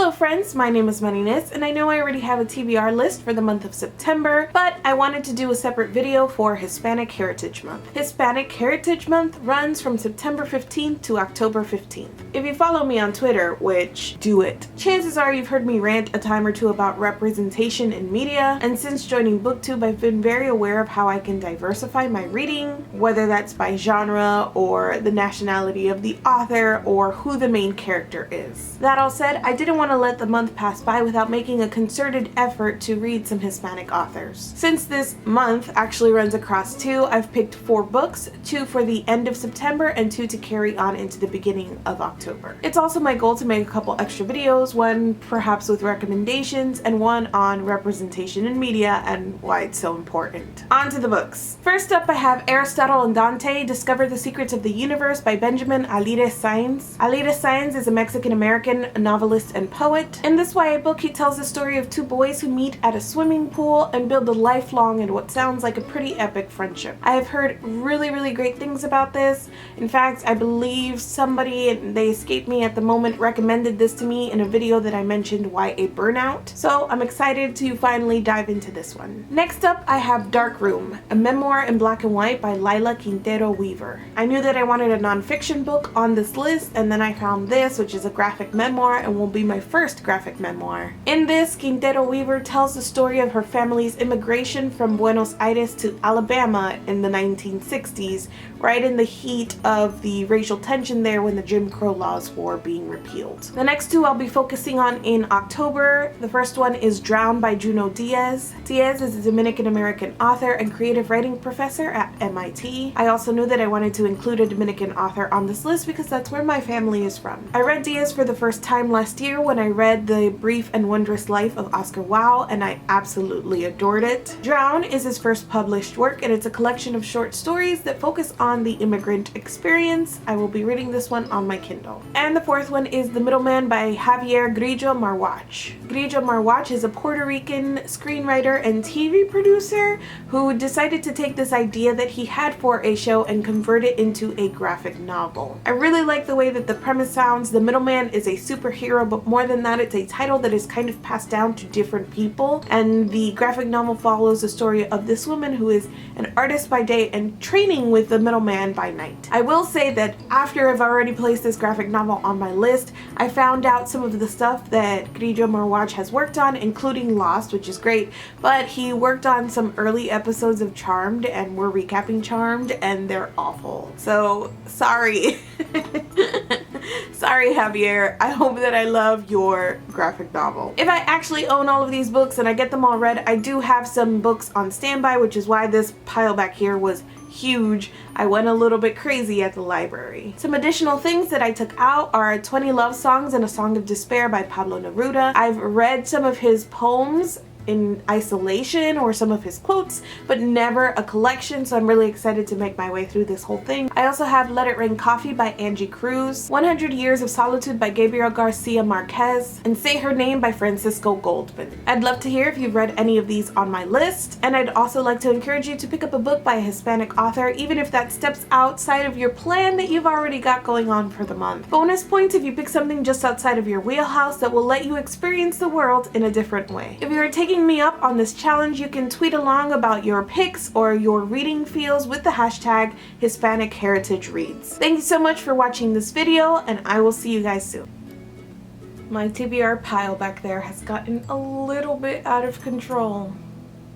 Hello friends, my name is Marinis, and I know I already have a TBR list for the month of September, but I wanted to do a separate video for Hispanic Heritage Month. Hispanic Heritage Month runs from September 15th to October 15th. If you follow me on Twitter, which do it, chances are you've heard me rant a time or two about representation in media, and since joining BookTube I've been very aware of how I can diversify my reading, whether that's by genre or the nationality of the author or who the main character is. That all said, I didn't want to let the month pass by without making a concerted effort to read some Hispanic authors. Since this month actually runs across two, I've picked 4 books, 2 for the end of September and 2 to carry on into the beginning of October. It's also my goal to make a couple extra videos, one perhaps with recommendations and one on representation in media and why it's so important. On to the books. First up I have Aristotle and Dante, Discover the Secrets of the Universe by Benjamin Alire Sáenz. Alire Sáenz is a Mexican-American novelist and poet. In this YA book, he tells the story of 2 boys who meet at a swimming pool and build a lifelong and what sounds like a pretty epic friendship. I have heard really great things about this. In fact, I believe somebody, and they escape me at the moment, recommended this to me in a video that I mentioned YA Burnout. So I'm excited to finally dive into this one. Next up, I have Dark Room, a memoir in black and white by Lila Quintero Weaver. I knew that I wanted a nonfiction book on this list, and then I found this, which is a graphic memoir and will be my first graphic memoir. In this, Quintero Weaver tells the story of her family's immigration from Buenos Aires to Alabama in the 1960s, right in the heat of the racial tension there when the Jim Crow laws were being repealed. The next 2 I'll be focusing on in October. The first one is Drown by Junot Díaz. Díaz is a Dominican-American author and creative writing professor at MIT. I also knew that I wanted to include a Dominican author on this list because that's where my family is from. I read Díaz for the first time last year when I read The Brief and Wondrous Life of Oscar Wilde, and I absolutely adored it. Drown is his first published work, and it's a collection of short stories that focus on the immigrant experience. I will be reading this one on my Kindle. And the 4th one is The Middleman by Javier Grillo Marwach. Grillo Marwach is a Puerto Rican screenwriter and TV producer who decided to take this idea that he had for a show and convert it into a graphic novel. I really like the way that the premise sounds. The middleman is a superhero, but more than that, it's a title that is kind of passed down to different people, and the graphic novel follows the story of this woman who is an artist by day and training with the middleman by night. I will say that after I've already placed this graphic novel on my list, I found out some of the stuff that Grillo Marwach has worked on, including Lost, which is great, but he worked on some early episodes of Charmed, and we're recapping Charmed, and they're awful. So, sorry. Sorry, Javier. I hope that I love your graphic novel. If I actually own all of these books and I get them all read, I do have some books on standby, which is why this pile back here was huge. I went a little bit crazy at the library. Some additional things that I took out are 20 Love Songs and A Song of Despair by Pablo Neruda. I've read some of his poems in isolation or some of his quotes, but never a collection, so I'm really excited to make my way through this whole thing. I also have Let It Rain Coffee by Angie Cruz, 100 Years of Solitude by Gabriel Garcia Marquez, and Say Her Name by Francisco Goldman. I'd love to hear if you've read any of these on my list, and I'd also like to encourage you to pick up a book by a Hispanic author, even if that steps outside of your plan that you've already got going on for the month. Bonus points if you pick something just outside of your wheelhouse that will let you experience the world in a different way. If you are taking me up on this challenge, you can tweet along about your picks or your reading feels with the hashtag Hispanic Heritage Reads. Thank you so much for watching this video, and I will see you guys soon. My TBR pile back there has gotten a little bit out of control.